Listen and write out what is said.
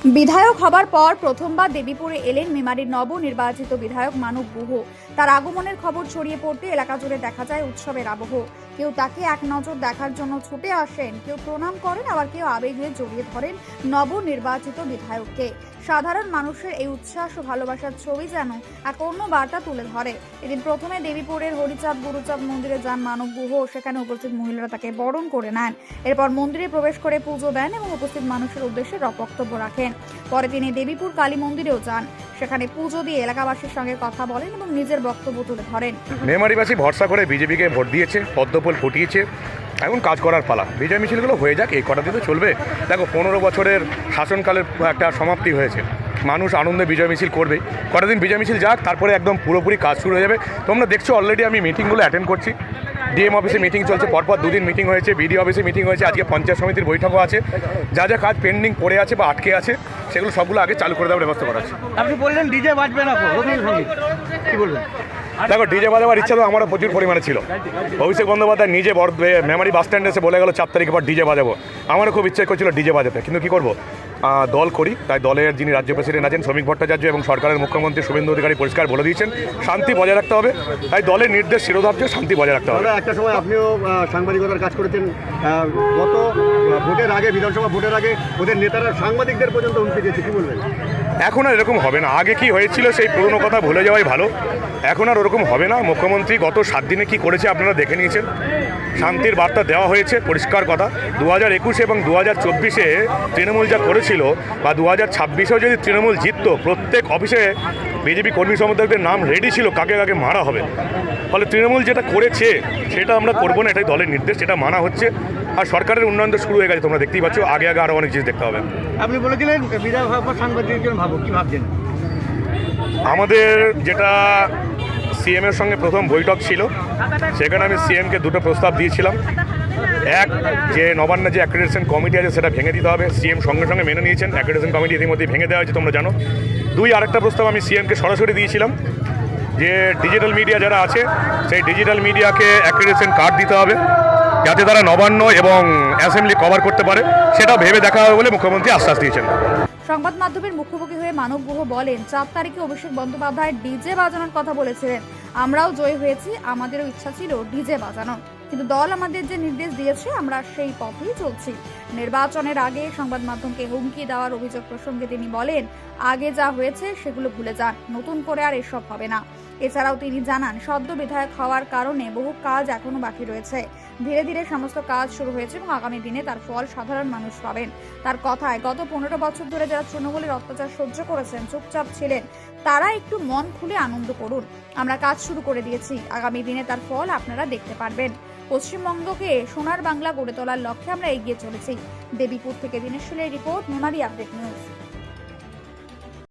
বিধায়ক হবার পর প্রথমবার দেবীপুরে এলেন মেমারির নবনির্বাচিত বিধায়ক মানব গুহ। তার আগমনের খবর ছড়িয়ে পড়তে এলাকা জুড়ে দেখা যায় উৎসবের আবহ। কেউ তাকে এক নজর দেখার জন্য ছুটে আসেন, কেউ প্রণাম করেন, আবার কেউ আবেগে জড়িয়ে ধরেন নবনির্বাচিত বিধায়ককে। সাধারণ মানুষের এই উচ্ছ্বাস ও ভালোবাসার ছবি যেন এক অন্য বার্তা তুলে ধরে। এদিন প্রথমে দেবীপুরের হরিচাঁদ গুরুচাঁদ মন্দিরে যান মানব গুহ। সেখানে উপস্থিত মহিলারা তাকে বরণ করে নেন। এরপর মন্দিরে প্রবেশ করে পুজো দেন এবং উপস্থিত মানুষের উদ্দেশ্যে বক্তব্য রাখেন। পরে তিনি দেবীপুর কালী মন্দিরেও যান। সেখানে পুজো দিয়ে এলাকাবাসীর সঙ্গে কথা বলেন এবং নিজের বক্তব্য তুলে ধরেন। মেমারিবাসী ভরসা করে বিজেপিকে ভোট দিয়েছে, পদ্মফুল ফুটিয়েছে। এখন কাজ করার পালা। বিজয় মিছিলগুলো হয়ে যাক, এই কটা দিতে চলবে। দেখো, 15 বছরের শাসনকালের একটা সমাপ্তি হয়েছে। মানুষ আনন্দে বিজয় মিছিল করবে। কটা দিন বিজয় মিছিল যাক, তারপরে একদম পুরোপুরি কাজ শুরু হয়ে যাবে। তোমরা দেখছো অলরেডি আমি মিটিংগুলো অ্যাটেন্ড করছি। ডিএম অফিসে মিটিং চলছে, পরপর 2 দিন মিটিং হয়েছে। বিডিও অফিসে মিটিং হয়েছে, আজকে পঞ্চায়েত সমিতির বৈঠকও আছে। যা যা কাজ পেন্ডিং পড়ে আছে বা আটকে আছে সেগুলো সবগুলো আগে চালু করে দেওয়ার ব্যবস্থা করা আছে। আপনি বললেন ডিজে বাজবে না, কি বলবেন? দেখো, ডিজে বাজাবার ইচ্ছা তো আমারও প্রচুর পরিমাণে ছিল। অভিষেক বন্দ্যোপাধ্যায় নিজে মেমারি বাস স্ট্যান্ডে এসে বলে গেল 4 তারিখের পর ডিজে বাজাবো। আমারও খুব ইচ্ছে করছিল ডিজে বাজাতে, কিন্তু কী করবো, দল করি। তাই দলের যিনি রাজ্য প্রেসিডেন্ট আছেন শ্রমিক ভট্টাচার্য এবং সরকারের মুখ্যমন্ত্রী শুভেন্দু অধিকারী পরিষ্কার বলে দিয়েছেন শান্তি বজায় রাখতে হবে। তাই দলের নির্দেশ শিরোধার্য, শান্তি বজায় রাখতে হবে। একটা সময় আপনিও সাংবাদিকতার কাজ করেছেন। গত ভোটের আগে, বিধানসভা ভোটের আগে ওদের নেতারা সাংবাদিকদের পর্যন্ত হুমকি দিয়েছে, কি বলবেন? এখন আর এরকম হবে না। আগে কি হয়েছিল সেই পুরনো কথা ভুলে যাওয়াই ভালো। এখন আর ওরকম হবে না। মুখ্যমন্ত্রী গত 7 দিনে কি করেছে আপনারা দেখে নিয়েছেন। শান্তির বার্তা দেওয়া হয়েছে, পরিষ্কার কথা। 2021 এবং 2024-এ তৃণমূল যা করেছিল, বা 2026-এও যদি তৃণমূল জিততো, প্রত্যেক অফিসে বিজেপি কর্মী সমর্থকদের নাম রেডি ছিল কাকে কাকে মারা হবে। ফলে তৃণমূল যেটা করেছে সেটা আমরা করবো না, এটাই দলের নির্দেশ, সেটা মানা হচ্ছে। আর সরকারের উন্নয়ন তো শুরু হয়ে গেছে, তোমরা দেখতেই পাচ্ছ। আগে আরও অনেক জিনিস দেখতে হবে। আপনি বলেছিলেন বিধায়ক হওয়ার পর সাংবাদিকদের ভাবো, কি ভাবছেন? আমাদের যেটা সিএমের সঙ্গে প্রথম বৈঠক ছিল, সেখানে আমি সিএমকে 2টো প্রস্তাব দিয়েছিলাম। এক, যে নবান্ন যে অ্যাক্রেডিটেশন কমিটি আছে সেটা ভেঙে দিতে হবে। সিএম সঙ্গে সঙ্গে মেনে নিয়েছেন, অ্যাক্রেডিটেশন কমিটি ইতিমধ্যেই ভেঙে দেওয়া হয়েছে, তোমরা জানো। 2, আরেকটা প্রস্তাব আমি সিএমকে সরাসরি দিয়েছিলাম যে ডিজিটাল মিডিয়া যারা আছে সেই ডিজিটাল মিডিয়াকে অ্যাক্রেডিটেশন কার্ড দিতে হবে, যাতে তারা নবান্ন এবং অ্যাসেম্বলি কভার করতে পারে। সেটা ভেবে দেখা হবে বলে মুখ্যমন্ত্রী আশ্বাস দিয়েছেন। সংবাদ মাধ্যমের মুখোমুখি হয়ে মানব গুহ বলেন, 4 তারিখে অভিষেক বন্দ্যোপাধ্যায় ডিজে বাজানোর কথা বলেছিলেন। আমরাও জয়ী হয়েছি, আমাদেরও ইচ্ছা ছিল ডিজে বাজানোর, কিন্তু দল আমাদের যে নির্দেশ দিয়েছে আমরা সেই পথেই চলছি। নির্বাচনের আগে সংবাদ মাধ্যমকে হুমকি দেওয়ার অভিযোগ প্রসঙ্গে তিনি বলেন, আগে যা হয়েছে সেগুলো ভুলে যান, নতুন করে আর এসব হবে না। এছাড়াও তিনি জানান, সদ্য বিধায়ক হওয়ার কারণে বহু কাজ এখনো বাকি রয়েছে। ধীরে ধীরে সমস্ত কাজ শুরু হয়েছে এবং আগামী দিনে তার ফল সাধারণ মানুষ পাবেন। তার কথায়, গত 15 বছর ধরে যারা তৃণমূলের অত্যাচার সহ্য করেছেন, চুপচাপ ছিলেন, তারা একটু মন খুলে আনন্দ করুন। আমরা কাজ শুরু করে দিয়েছি, আগামী দিনে তার ফল আপনারা দেখতে পারবেন। পশ্চিমবঙ্গকে সোনার বাংলা গড়ে তোলার লক্ষ্যে আমরা এগিয়ে চলেছি। দেবীপুর থেকে দিনেশ শীলের রিপোর্ট, মেমারি আপডেট নিউজ।